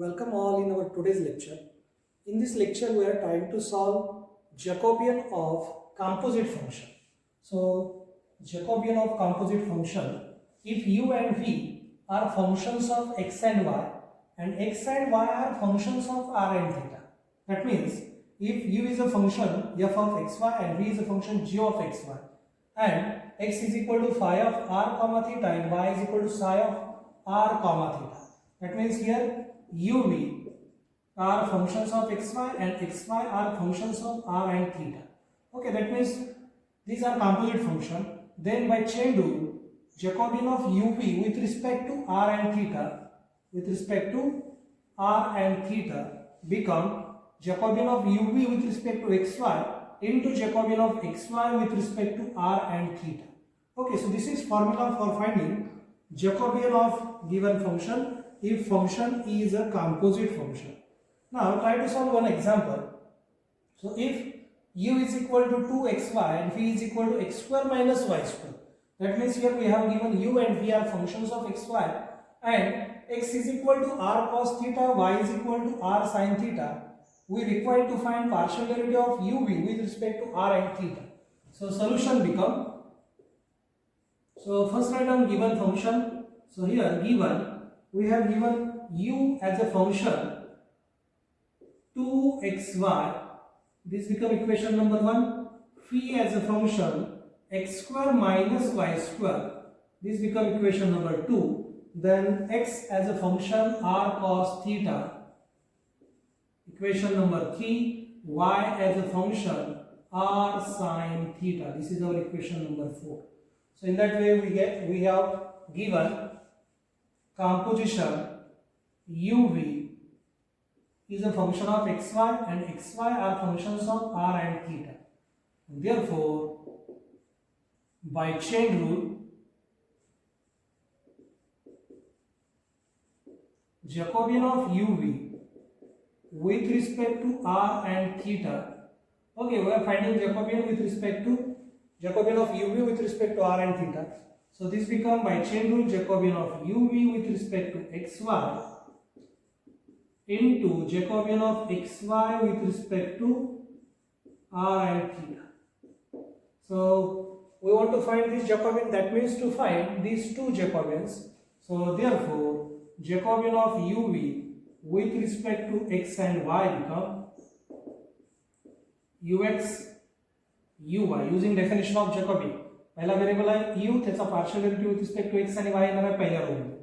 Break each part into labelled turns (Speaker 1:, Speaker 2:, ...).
Speaker 1: Welcome all in our today's lecture. In this lecture, we are trying to solve Jacobian of composite function. So, Jacobian of composite function, if u and v are functions of x and y are functions of r and theta. That means, if u is a function f of xy and v is a function g of xy, and x is equal to phi of r comma theta and y is equal to psi of r comma theta. That means here uv are functions of xy and xy are functions of r and theta. Okay, that means these are composite function. Then by chain rule, Jacobian of uv with respect to r and theta, become Jacobian of uv with respect to xy into Jacobian of xy with respect to r and theta. Okay, so this is formula for finding Jacobian of given function if function is a composite function. Now try to solve one example. So if u is equal to 2xy and v is equal to x square minus y square, that means here we have given u and v are functions of xy and x is equal to r cos theta, y is equal to r sin theta. We require to find partial derivative of uv with respect to r and theta. So solution become, so first write down given function. So here given, we have given u as a function 2xy, this become equation number 1. Phi as a function x square minus y square, this become equation number 2. Then x as a function r cos theta, equation number 3. Y as a function r sin theta, this is our equation number 4. So in that way we have given composition uv is a function of xy and xy are functions of r and theta. Therefore, by chain rule, Jacobian of uv with respect to r and theta. Okay, we are finding Jacobian of uv with respect to r and theta. So this become by chain rule Jacobian of uv with respect to xy into Jacobian of xy with respect to r and theta. So we want to find this Jacobian, that means to find these two Jacobians. So therefore Jacobian of uv with respect to x and y become ux uy using definition of Jacobian. पहिला variable आहे u, त्याचा partial derivative with respect to x आणि y येणार आहे पहिल्या रो मध्ये,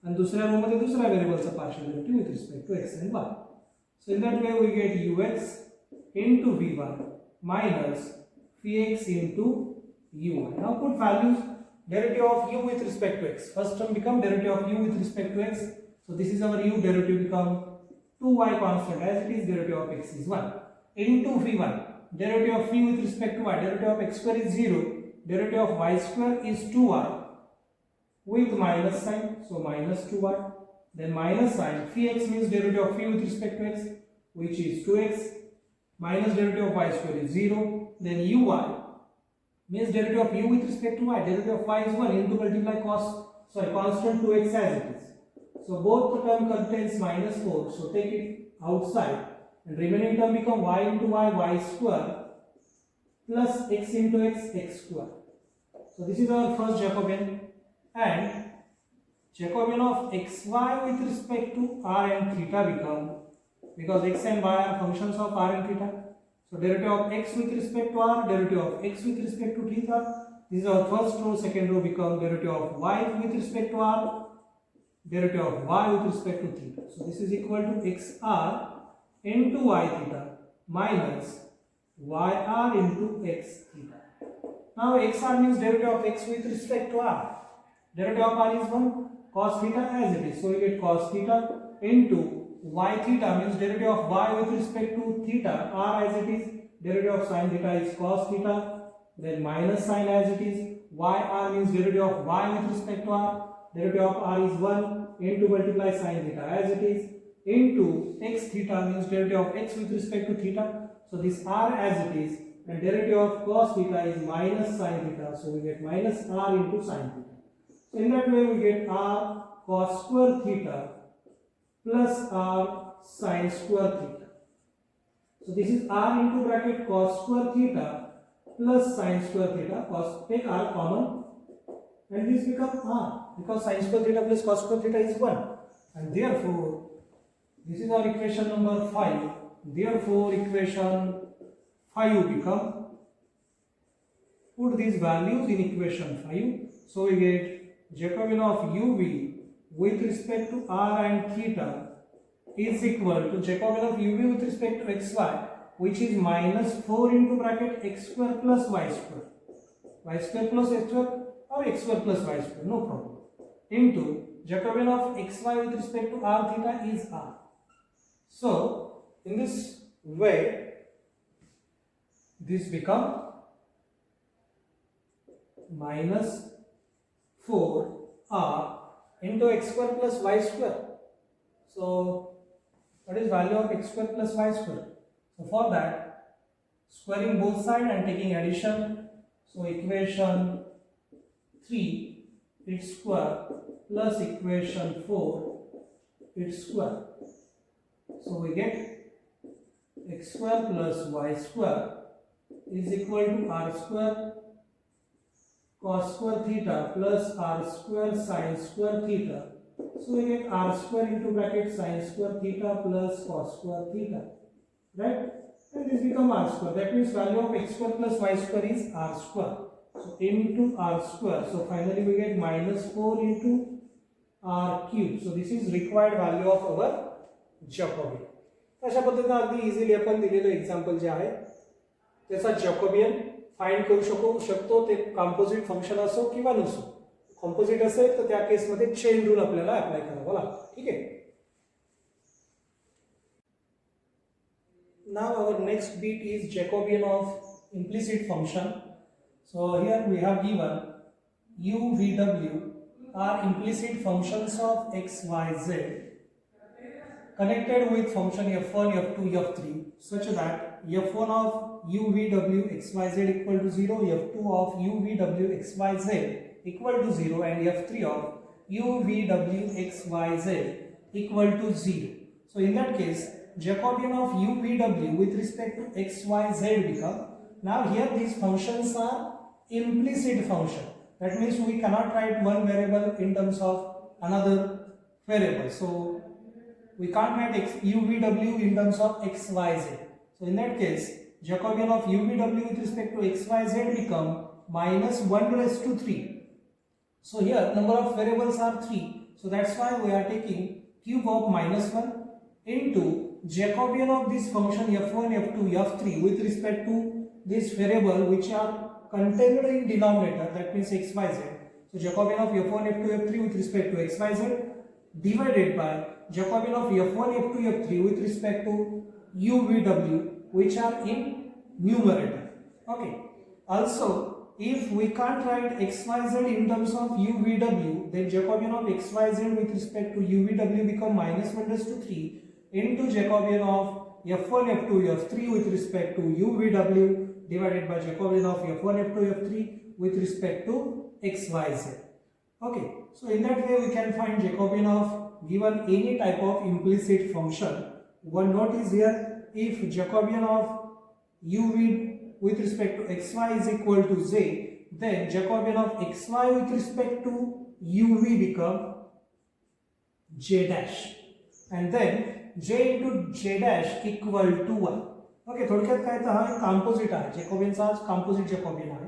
Speaker 1: आणि दुसऱ्या रो मध्ये दुसऱ्या व्हेरिएबलचा partial derivative with respect to x and y. So in that way we get ux into vy minus px into uy. Now put values, derivative of u with respect to x. First term become derivative of u with respect to x. So this is our u, derivative become 2y constant as it is, derivative of x is 1 into vy, derivative of v with respect to y, derivative of x square is 0, derivative of y square is 2y with minus sign, so minus 2y, then minus sign, phi x means derivative of phi with respect to x, which is 2x, minus derivative of y square is 0, then uy means derivative of u with respect to y, derivative of y is 1 into multiply constant 2x as it is. So both the term contains minus 4, so take it outside and remaining term become y into y square plus x into x square. So this is our first Jacobian, and Jacobian of xy with respect to r and theta become, because x and y are functions of r and theta, so derivative of x with respect to r, derivative of x with respect to theta, this is our first row. Second row become derivative of y with respect to r, derivative of y with respect to theta. So this is equal to xr into y theta minus yr into x theta. Now xr means derivative of x with respect to r. Derivative of r is 1, cos theta as it is. So we get cos theta into y theta means derivative of y with respect to theta, r as it is. Derivative of sin theta is cos theta, then minus sin as it is. Yr means derivative of y with respect to r. Derivative of r is 1 into multiply sin theta as it is, into x theta means derivative of x with respect to theta. So this r as it is, and derivative of cos theta is minus sin theta, so we get minus r into sin theta. So in that way we get r cos square theta plus r sin square theta. So this is r into bracket cos square theta plus sin square theta. Cos, take r common and this becomes r because sin square theta plus cos square theta is 1, and therefore this is our equation number 5. Therefore equation 5 become, put these values in equation 5. So we get Jacobian of uv with respect to r and theta is equal to Jacobian of uv with respect to xy, which is minus 4 into bracket x square plus y square. Y square plus x square or x square plus y square, no problem. Into Jacobian of xy with respect to r theta is r. So in this way, this become minus 4r into x square plus y square. So what is value of x square plus y square? So for that, squaring both sides and taking addition. So equation 3 its square plus equation 4 its square. So we get x square plus y square is equal to r square cos square theta plus r square sin square theta. So we get r square into bracket sin square theta plus cos square theta, right? And this become r square. That means value of x square plus y square is r square. So into r square. So finally we get minus 4 into r cube. So this is required value of our Jacobian. अशा पद्धतीने अगदी easily आपण दिलेलं example जे आहे त्याचा जॅकोबियन find करू शकतो. ते कंपोजिट फंक्शन असो किंवा नसो. कंपोजिट असेल तर त्या केस मध्ये चेन रूल आपल्याला अप्लाय करावा लागतो. ठीक आहे. Now our next bit is Jacobian of implicit function. So here we have given u, v, w are implicit functions of x, y, z connected with function f1, f2, f3 such that f1 of u, v, w, x, y, z equal to 0, f2 of u, v, w, x, y, z equal to 0 and f3 of u, v, w, x, y, z equal to 0. So in that case, Jacobian of u, v, w with respect to x, y, z become, now here these functions are implicit function. That means we cannot write one variable in terms of another variable. So we can't write u, v, w in terms of x, y, z. So in that case, Jacobian of u, v, w with respect to x, y, z become minus 1 raised to 3. So here number of variables are 3. So that's why we are taking cube of minus 1 into Jacobian of this function f1, f2, f3 with respect to this variable which are contained in denominator, that means x, y, z. So Jacobian of f1, f2, f3 with respect to x, y, z divided by Jacobian of f1, f2, f3 with respect to u, v, w which are in numerator. Okay. Also, if we can't write x, y, z in terms of u, v, w, then Jacobian of x, y, z with respect to u, v, w become minus 1 raised to 3 into Jacobian of f1, f2, f3 with respect to u, v, w divided by Jacobian of f1, f2, f3 with respect to x, y, z. Okay. So in that way we can find Jacobian of given any type of implicit function. One note is here, if Jacobian of u, v with respect to xy is equal to z, then Jacobian of xy with respect to uv become j dash, and then j into j dash equal to 1. Okay. थोडक्यात काय तर हा composite आहे. जॅकोबियनचा composite जॅकोबियन आहे.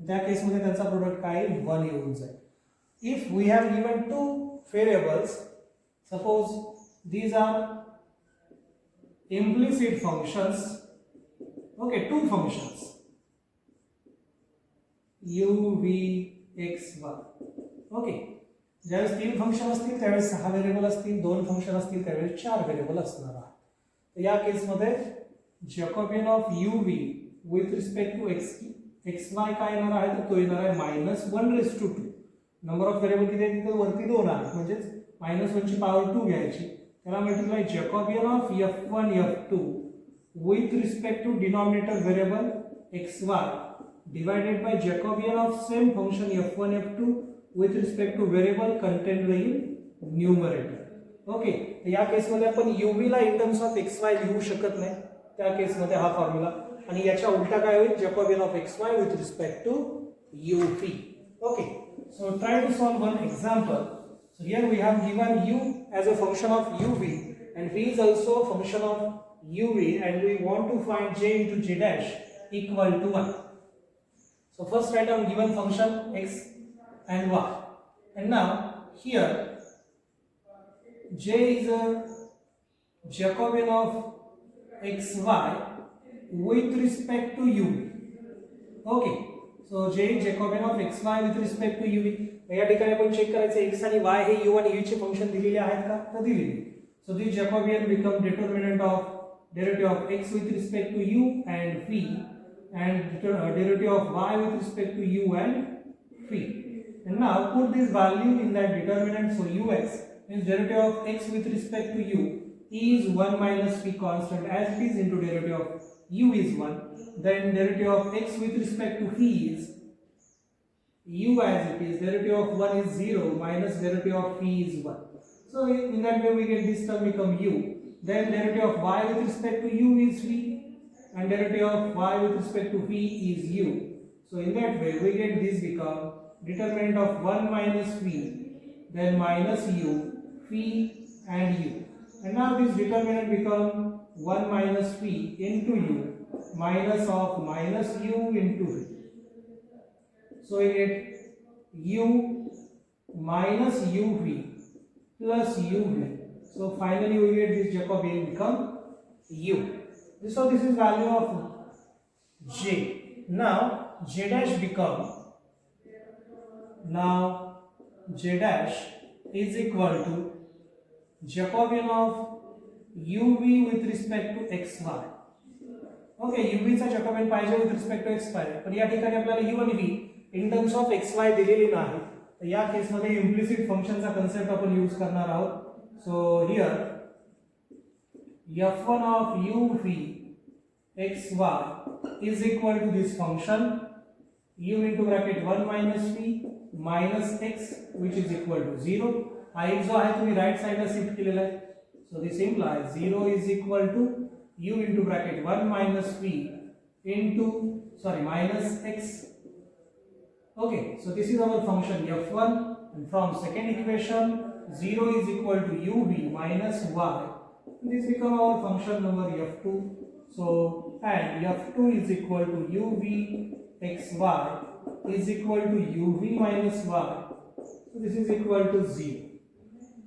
Speaker 1: त्या case मध्ये त्यांचा product काय 1 येऊन जाईल. If we have given two variables, suppose these are implicit functions. Okay, two functions u, v, x, y. Okay. ज्यावेळेस 3 फंक्शन असतील त्यावेळेस 6 व्हेरिएबल असतील, 2 फंक्शन असतील त्यावेळेस 4 व्हेरिएबल असणार आहे. तर या केस मध्ये Jacobian of uv with respect to xy काय येणार आहे तर तो येणार आहे minus 1 raised to 2. Number of variable किती आहे तिथे वरती 2 आहे, म्हणजे -1 ची पॉवर 2 घ्यायची. त्याला multiply Jacobian of f1, f2 with respect to denominator variable xy divided by Jacobian of same function f1, f2 with respect to variable contained in numerator. Okay, तर या केसमध्ये आपण uv ला इन टर्म्स ऑफ xy लिहू शकत नाही, त्या केसमध्ये हा फॉर्म्युला, आणि याच्या उलटा काय होईल, Jacobian of xy with respect to uv. Okay, so try to solve one example. So here we have given u as a function of uv and v is also a function of uv, and we want to find j into j dash equal to 1. So first write down given function x and y, and now here j is a Jacobian of xy with respect to uv. Okay, so j is Jacobian of xy with respect to uv. या ठिकाणी आपण check करायचं x आणि y हे u आणि v चे function दिलेले आहेत का, तर दिलेले. So this Jacobian become determinant of derivative of x with respect to u and v, and derivative of y with respect to u and v. And now put this value in that determinant. So ux means derivative of x with respect to u is 1 minus v constant as it is into derivative of u is 1. Then derivative of x with respect to v is u as it is, derivative of 1 is 0 minus derivative of v is 1. So in that way we get this term become u. Then derivative of y with respect to u is v, and derivative of y with respect to v is u. So in that way we get this become determinant of 1 minus v, then minus u, v and u. And now this determinant become 1 minus v into u minus of minus u into v. So we get u minus uv plus uv. So finally we get this Jacobian become u. So this is value of j. Now j dash become, now j dash is equal to Jacobian of uv with respect to xy. Okay, uv चा Jacobian पाहिजे with respect to xy, पण या ठिकाणी आपल्याला u आणि v in terms of xy दिलेली नाही, तर या केस मध्ये इम्प्लिसिट फंक्शनचा कन्सेप्ट आपण यूज करणार आहोत. So here f1 of uv xy is equal to this function u into bracket 1 minus v minus x which is equal to 0. हा एक जो आहे तुम्ही राइट साइडला शिफ्ट केलेला आहे. So this implies 0 is equal to u into bracket 1 minus v into minus x. Okay, so this is our function f1, and from second equation 0 is equal to uv minus y. This become our function number f2. So and f2 is equal to uv xy is equal to uv minus y. So this is equal to 0.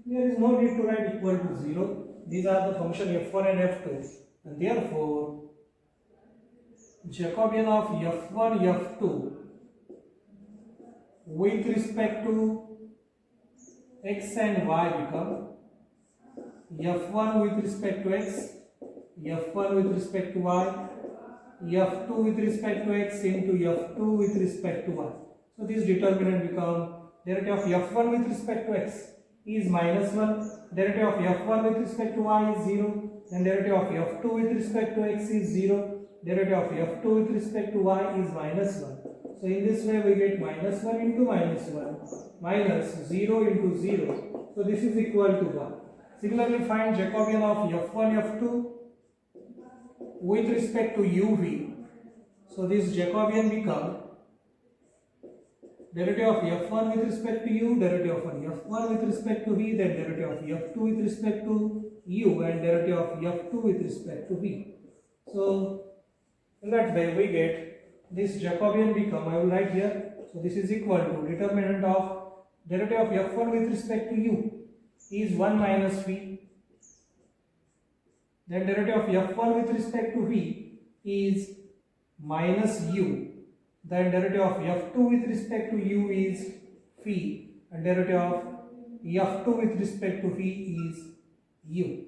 Speaker 1: There is no need to write equal to 0. These are the function f1 and f2, and therefore Jacobian of f1 f2 with respect to x and y become f1 with respect to x, f1 with respect to y, f2 with respect to x into f2 with respect to y. So this determinant become derivative of f1 with respect to x is minus 1, derivative of f1 with respect to y is 0, then derivative of f2 with respect to x is 0, derivative of f2 with respect to y is minus 1. So in this way we get minus 1 into minus 1 minus 0 into 0. So this is equal to 1. Similarly find Jacobian of f1 f2 with respect to uv. So this Jacobian become derivative of f1 with respect to u, derivative of f1 with respect to v, then derivative of f2 with respect to u, and derivative of f2 with respect to v. So in that way we get this Jacobian become, I will write here, so this is equal to determinant of derivative of f1 with respect to u is 1 minus v, then derivative of f1 with respect to v is minus u, then derivative of f2 with respect to u is phi, and derivative of f2 with respect to phi is u.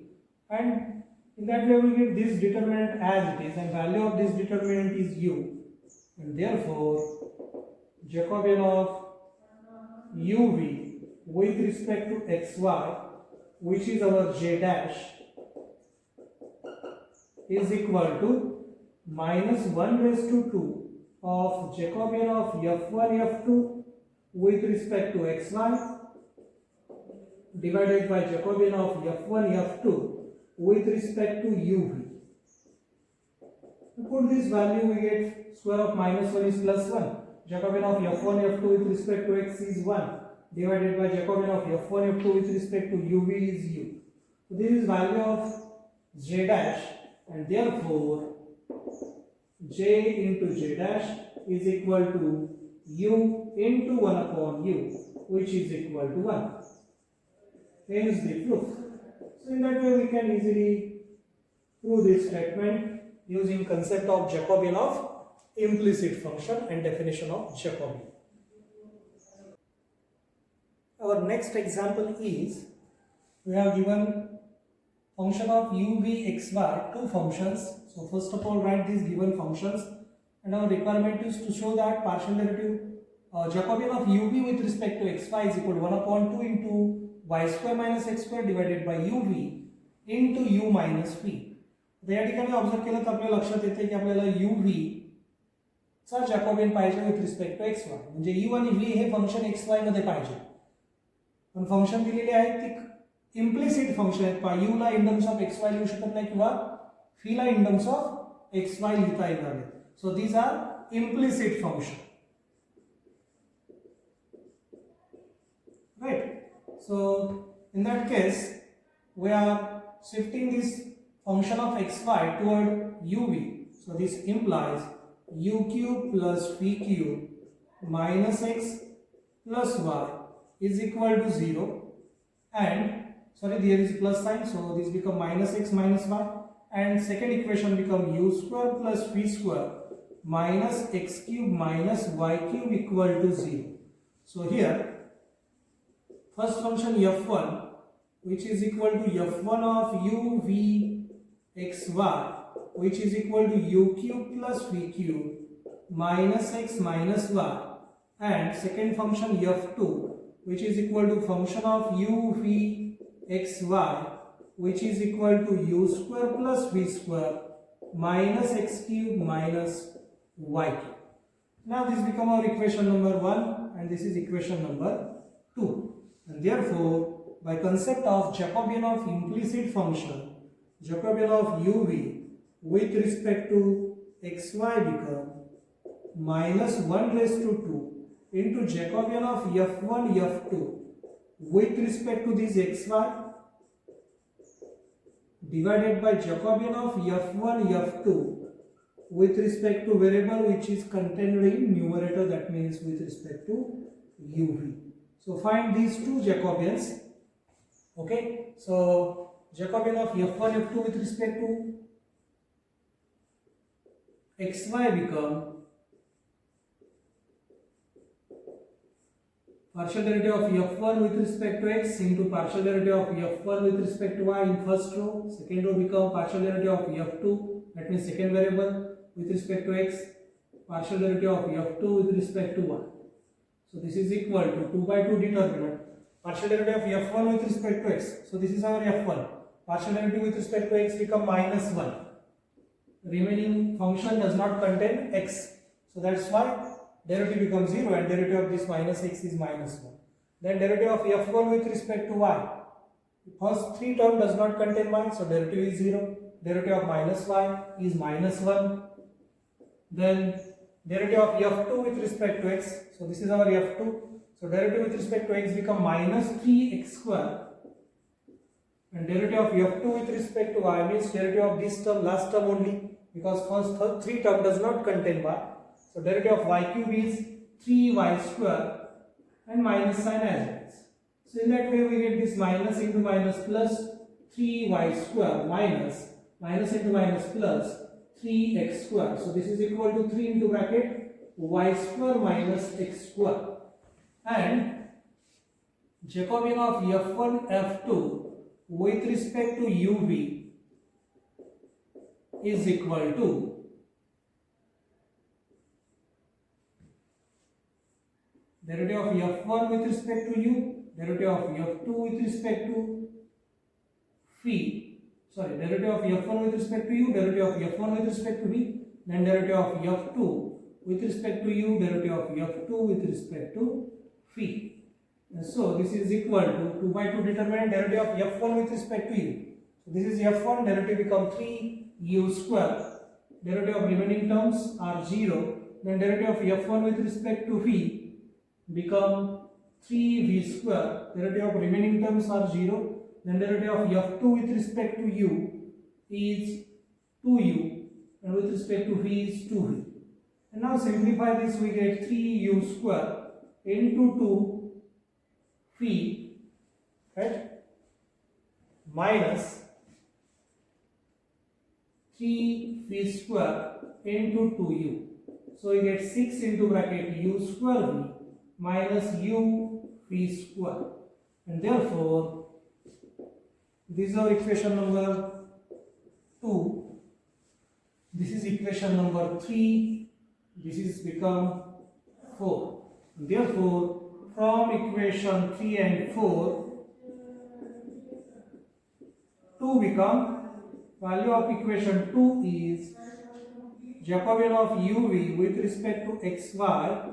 Speaker 1: And in that way we get this determinant as it is, and value of this determinant is u, and therefore Jacobian of uv with respect to xy, which is our j dash, is equal to minus 1 raised to 2 of Jacobian of f1 f2 with respect to xy divided by Jacobian of f1 f2 with respect to uv. To put this value, we get square of minus 1 is plus 1. Jacobian of f1 f2 with respect to x is 1 divided by Jacobian of f1 f2 with respect to uv is u. So this is value of j dash, and therefore j into j dash is equal to u into 1 upon u, which is equal to 1. Hence the proof. So in that way we can easily prove this statement using concept of Jacobian of implicit function and definition of Jacobian. Our next example is, we have given function of u, v, x, y, two functions. So first of all, write these given functions, and our requirement is to show that partial derivative Jacobian of u, v with respect to x, y is equal to 1 upon 2 into y square minus x square divided by u, v into u minus v. तर या ठिकाणी observe केलं तर आपल्याला लक्षात येते की आपल्याला u, v चा जॅकोबियन पाहिजे with respect to x, y. म्हणजे u आणि v हे फंक्शन x, y मध्ये पाहिजे. पण फंक्शन दिलेले आहेत ती इम्प्लिसिट फंक्शन आहेत. पहा, u ला in terms of x, y लिहू शकत नाही किंवा v ला in terms of x, y लिहिता येणार नाही. So these are implicit function. Right? So in that case, we are shifting this function of xy toward uv. So this implies u cube plus v cube minus x plus y is equal to 0, and sorry, there is plus sign, so this become minus x minus y, and second equation become u square plus v square minus x cube minus y cube equal to 0. So here first function f1, which is equal to f1 of u v x y, which is equal to u cube plus v cube minus x minus y, and second function f2, which is equal to function of u v x y, which is equal to u square plus v square minus x cube minus y cube. Now this become our equation number 1, and this is equation number 2. And therefore, by concept of Jacobian of implicit function, Jacobian of uv with respect to xy become minus 1 raised to 2 into Jacobian of f1 f2 with respect to this xy divided by Jacobian of f1 f2 with respect to variable which is contained in numerator, that means with respect to uv. So find these two Jacobians. Okay, so Jacobian of f1 f2 with respect to xy become partial derivative of f1 with respect to x into partial derivative of f1 with respect to y in first row. Second row become partial derivative of f2, that means second variable, with respect to x, partial derivative of f2 with respect to y. So this is equal to 2 by 2 determinant, partial derivative of f1 with respect to x. So this is our f1. Partial derivative with respect to x become minus 1. Remaining function does not contain x. So that's why derivative becomes 0, and derivative of this minus x is minus 1. Then derivative of f1 with respect to y. First three term does not contain y, so derivative is 0. Derivative of minus y is minus 1. Then derivative of f2 with respect to x, so this is our f2. So derivative with respect to x become minus 3x square, and derivative of f2 with respect to y means derivative of this term, last term only, because first three term does not contain y. So derivative of y cube is 3y square and minus sign as well. So in that way we get this minus into minus plus 3y square minus into minus plus 3x square. So this is equal to 3 into bracket y square minus x square, and Jacobian of f1 f2 with respect to uv is equal to derivative of f1 with respect to u, derivative of f2 with respect to derivative of f1 with respect to u, derivative of f1 with respect to v, then derivative of f2 with respect to u, derivative of f2 with respect to v. And so this is equal to 2 by 2 determinant derivative of f1 with respect to u. So this is f1, derivative become 3u square. Derivative of remaining terms are 0. Then derivative of f1 with respect to v become 3v square. Derivative of remaining terms are 0. Then derivative of f2 with respect to u is 2u, and with respect to v is 2v. And now simplify this, we get 3u square into 2v, right, minus 3v square into 2u. So we get 6 into bracket u square v minus u v square. And therefore, this is our equation number 2. This is equation number 3. This is become 4. Therefore, from equation 3 and 4, 2 become, value of equation 2 is Jacobian of uv with respect to xy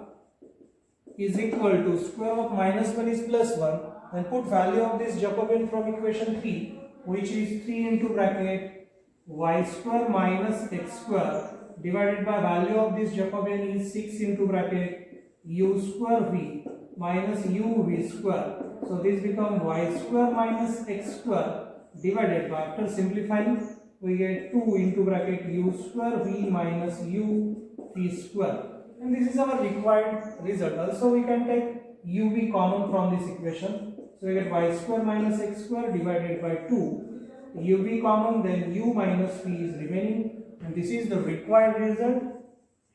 Speaker 1: is equal to square of minus 1 is plus 1, and put value of this Jacobian from equation 3, which is 3 into bracket y square minus x square divided by value of this Jacobian is 6 into bracket u square v minus u v square. So this become y square minus x square divided by, after simplifying, we get 2 into bracket u square v minus u v square. And this is our required result. Also we can take u v common from this equation. So we get y square minus x square divided by 2. u v common, then u minus v is remaining, and this is the required result,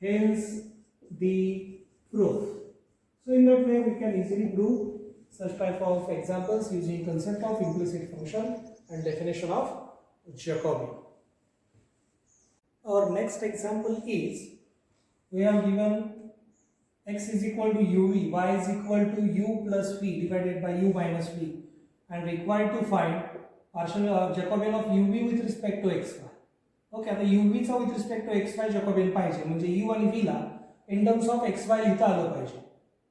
Speaker 1: hence the proof. So in that way we can easily prove such type of examples using concept of implicit function and definition of Jacobian. Our next example is, we have given x is equal to uv, y is equal to u plus v divided by u minus v, and required to find partial Jacobian of uv with respect to xy. Okay, आता uv चा with respect to xy Jacobian पाहिजे, म्हणजे u आणि v La in terms of xy लिहिता आलं पाहिजे.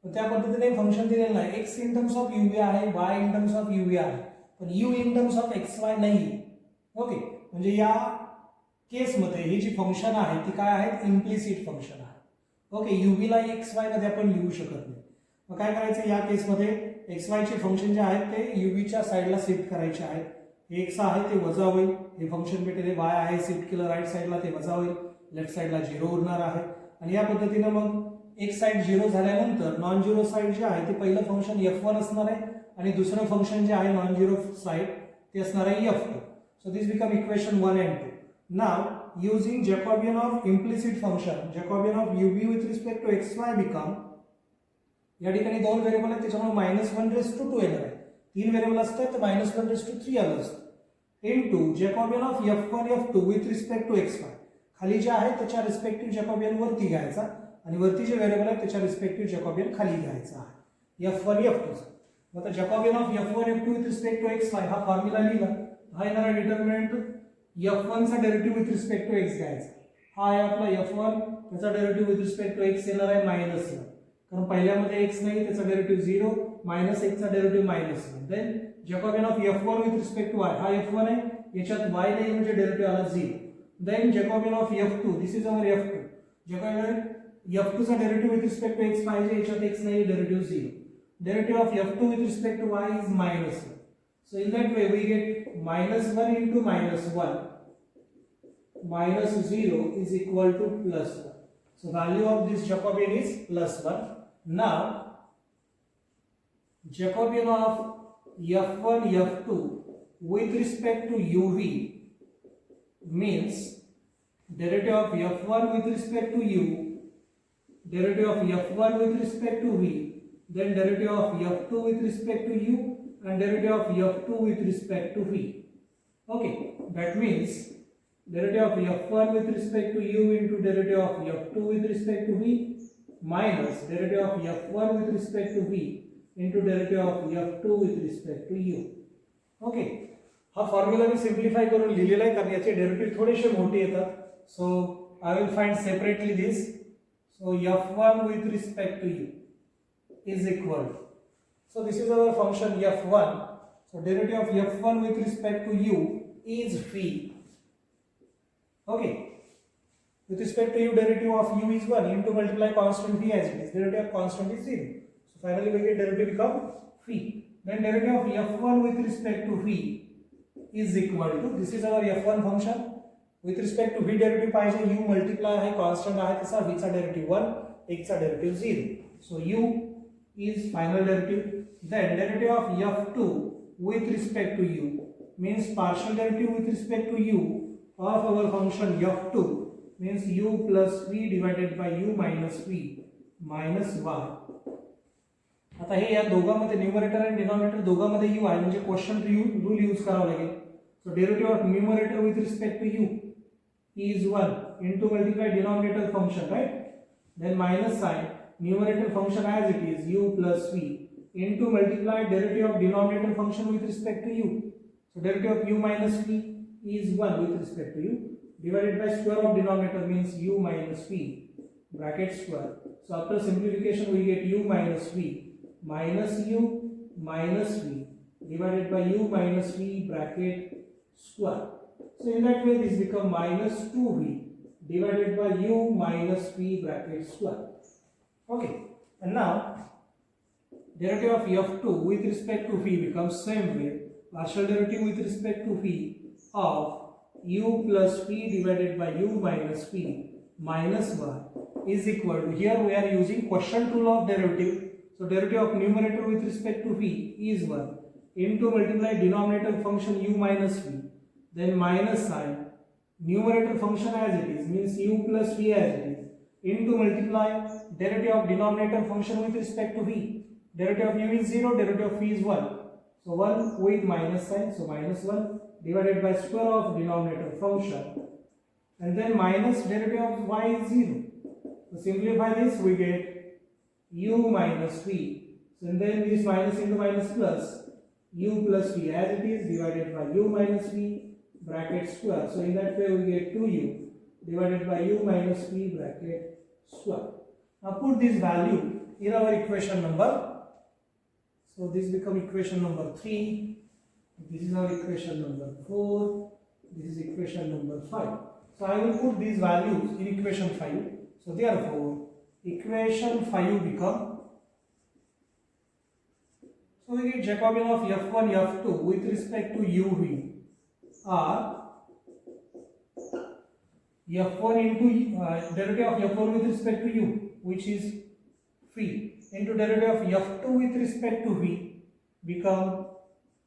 Speaker 1: तर त्या पद्धतीने फंक्शन दिलेलं आहे, x in terms of uv आहे, y in terms of uv आहे, पण u in terms of xy नाही. ओके, म्हणजे या केस मध्ये ही जी फंक्शन आहे ती काय आहे, इम्प्लिसिट फंक्शन आहे. ओके, uv ला xy मध्ये आपण लिहू शकत नाही. मग काय करायचं, या केस मध्ये xy चे फंक्शन जे आहेत ते uv च्या साइडला शिफ्ट करायचे आहेत. x आहे ते वजा होईल, हे फंक्शन भेटेल, y आहे शिफ्ट केलं राईट साइडला ते वजा होईल, लेफ्ट साइडला 0 उरणार आहे. आणि या पद्धतीने मग एक साइड 0 झाल्यानंतर नॉन झिरो साइड जे आहे ते पहिलं फंक्शन f1 असणार आहे, आणि दुसरं फंक्शन जे आहे नॉन झिरो साइड ते असणार आहे f2. So this become equation 1 and 2. Now using Jacobian of implicit function, Jacobian of uv with respect to xy become, या ठिकाणी दोन व्हेरिएबल आहेत त्याच्यामुळे -1/2 येणार आहे. तीन व्हेरिएबल असतात तर -1/3 आलं असतं, into Jacobian of f1 f2 with respect to xy. खाली जे आहे त्याच्या रिस्पेक्टिव्ह जॅकॉबियन वरती घ्यायचा, आणि वरती जे व्हेरिएबल आहे त्याच्या रिस्पेक्टिव्ह जॅकॉबियन खाली घ्यायचा आहे, f1 f2. आता Jacobian of f1 f2 with respect to xy हा फॉर्म्युला लिहिला, हा येणारा डिटर्मिनंट f1 चा derivative with respect to x घ्यायचा. हा आहे आपला f1, त्याचा derivative with respect to x येणार आहे -1, कारण पहिल्यामध्ये x नाही, त्याचा डेरिव्हेटिव्ह 0, -1 चा derivative -1. Then Jacobian of f1 with respect to y, हा f1 आहे, याच्यात y नाही म्हणजे डेरिव्हेटिव्ह आला 0. Then Jacobian of f2, this is our f2. Jacobian f2 चा derivative with respect to x पाहिजे, याच्यात x नाही, derivative 0. Derivative of f2 with respect to y is -1. So in that way we get -1 into -1 -0 is equal to +1. So value of this Jacobian is +1. Now Jacobian of f1 f2 with respect to uv means derivative of f1 with respect to u, derivative of f1 with respect to v, then derivative of f2 with respect to u, and derivative of f2 with respect to v. Okay, that means derivative of f1 with respect to u into derivative of f2 with respect to v minus derivative of f1 with respect to v into derivative of f2 with respect to u. Okay, हा formula मी simplify करून लिहिलेला आहे कारण याचे derivative थोडेसे मोठे येतात. So I will find separately this. सो f1 with respect to u is equal to, So this is our function f1. So derivative of f1 with respect to u is phi. Okay. With respect to u, derivative of u is 1 into multiply constant phi as it is. Derivative of constant is 0. So finally we get derivative become phi. Then derivative of f1 with respect to phi is equal to, this is our f1 function. With respect to v derivative पाहिजे, u multiply आहे constant आहे तसा v चा derivative 1, x चा derivative 0. So u is final derivative. Then derivative of f2 with respect to u means partial derivative with respect to u of our function f2 means u plus v divided by u minus v minus y. आता हे या दोघांमध्ये numerator आणि denominator दोघांमध्ये u आहे म्हणजे quotient rule use करावा लागेल. So derivative of numerator with respect to u is 1 into multiply denominator function, right? Then minus sign, numerator function as it is u plus v into multiply derivative of denominator function with respect to u. So derivative of u minus v is 1 with respect to u divided by square of denominator means u minus v bracket square. So after simplification we get u minus v minus u minus v divided by u minus v bracket square. So in that way this become minus 2v divided by u minus v bracket square. Okay, and now derivative of f2 with respect to phi becomes same way, partial derivative with respect to phi of u plus phi divided by u minus phi minus y is equal to, here we are using quotient rule of derivative. So derivative of numerator with respect to phi is 1 into multiply denominator function u minus phi, then minus sign, numerator function as it is means u plus v as it is into multiply derivative of denominator function with respect to v. Derivative of u is 0, derivative of v is 1. So 1 with minus sign, so minus 1 divided by square of denominator function, and then minus derivative of y is 0. So simplify this, we get u minus v. So then this minus into minus plus u plus v as it is divided by u minus v bracket square. So in that way we get 2u divided by u minus v bracket square. Now put this value in our equation number. So this become equation number 3. This is our equation number 4. This is equation number 5. So I will put these values in equation 5. So therefore equation 5 become, so we get Jacobian of f1 f2 with respect to uv are f1 into derivative of f1 with respect to u which is phi into derivative of f2 with respect to v become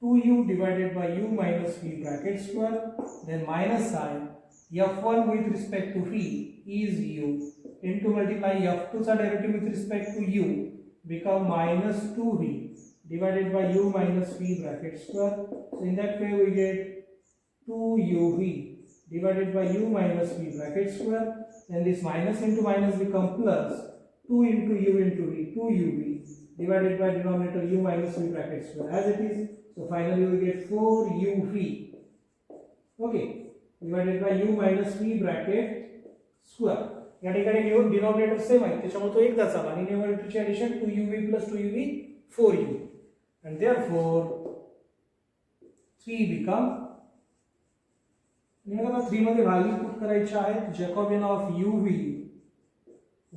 Speaker 1: 2u divided by u minus v bracket square, then minus sign f1 with respect to phi is u into multiply f2 चा derivative with respect to u become minus 2v divided by u minus v bracket square. So in that way we get 2uv divided by u minus v bracket square, and this minus into minus become plus 2 into u into v, 2uv divided by denominator u minus v bracket square as it is. So finally we get 4uv, okay, divided by u minus v bracket square. या ठिकाणी denominator same आहे त्याच्यामुळे तो एकदाच आला आणि न्यूमरेटरची addition 2uv plus 2uv 4u, and therefore 3 become, आता 3 मध्ये व्हॅल्यू पुट करायच्या आहेत. Jacobian of uv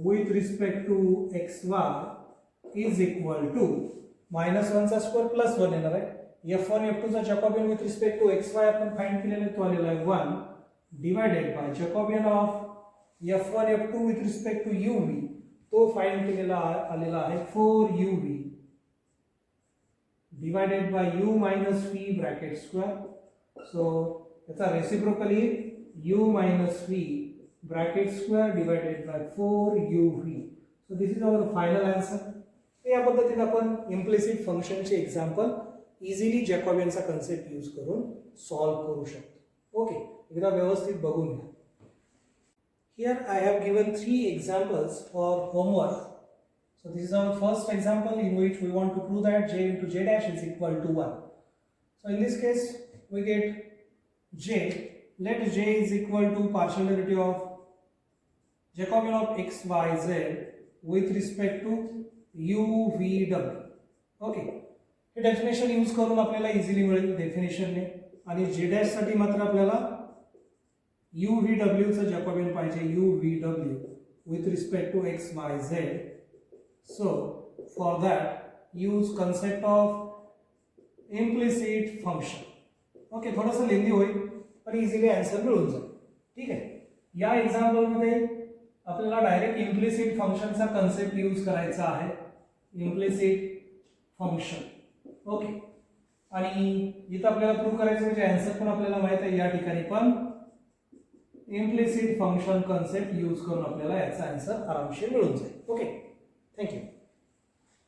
Speaker 1: with respect to xy is equal to -1 चा स्क्वेअर प्लस 1 येणार आहे. f1 f2 चा Jacobian with respect to xy आपण फाइंड केलेला तो आलेला आहे 1 divided by Jacobian of f1 f2 with respect to uv तो फाइंड केलेला आलेला आहे 4uv divided by u minus v bracket square. So त्याचा रेसिप्रोकल येईल u minus v bracket square divided by 4uv. So this is our final answer. या पद्धतीने आपण implicit फंक्शनचे एक्झाम्पल इझिली जॅकॉबियनचा कन्सेप्ट यूज करून सॉल्व करू शकतो. ओके, एकदा व्यवस्थित बघून घ्या. Here I have given 3 examples for homework. So this is our first example in which we want to prove that j into j dash is equal to 1. So in this case we get j, let j is equal to partial derivative of Jacobian of x, y, z with respect to u, v, w. Okay, हे definition use करून आपल्याला easily मिळेल डेफिनेशनने. आणि जे dash साठी मात्र आपल्याला U V डब्ल्यूचं Jacobian पाहिजे, U V W with respect to X Y Z. So for that use concept of implicit function. Okay, थोडंसं लेंदी होईल पण इझिली आन्सर मिळून जाईल. ठीक आहे, या एक्झाम्पलमध्ये आपल्याला डायरेक्ट इम्प्लिसिट फंक्शनचा कन्सेप्ट यूज करायचा आहे, इम्प्लिसिट फंक्शन. ओके, आणि इथं आपल्याला प्रूव्ह करायचं म्हणजे आन्सर पण आपल्याला माहित आहे. या ठिकाणी पण इम्प्लिसिट फंक्शन कन्सेप्ट यूज करून आपल्याला याचा आन्सर आरामशीर मिळून जाईल. Okay, thank you.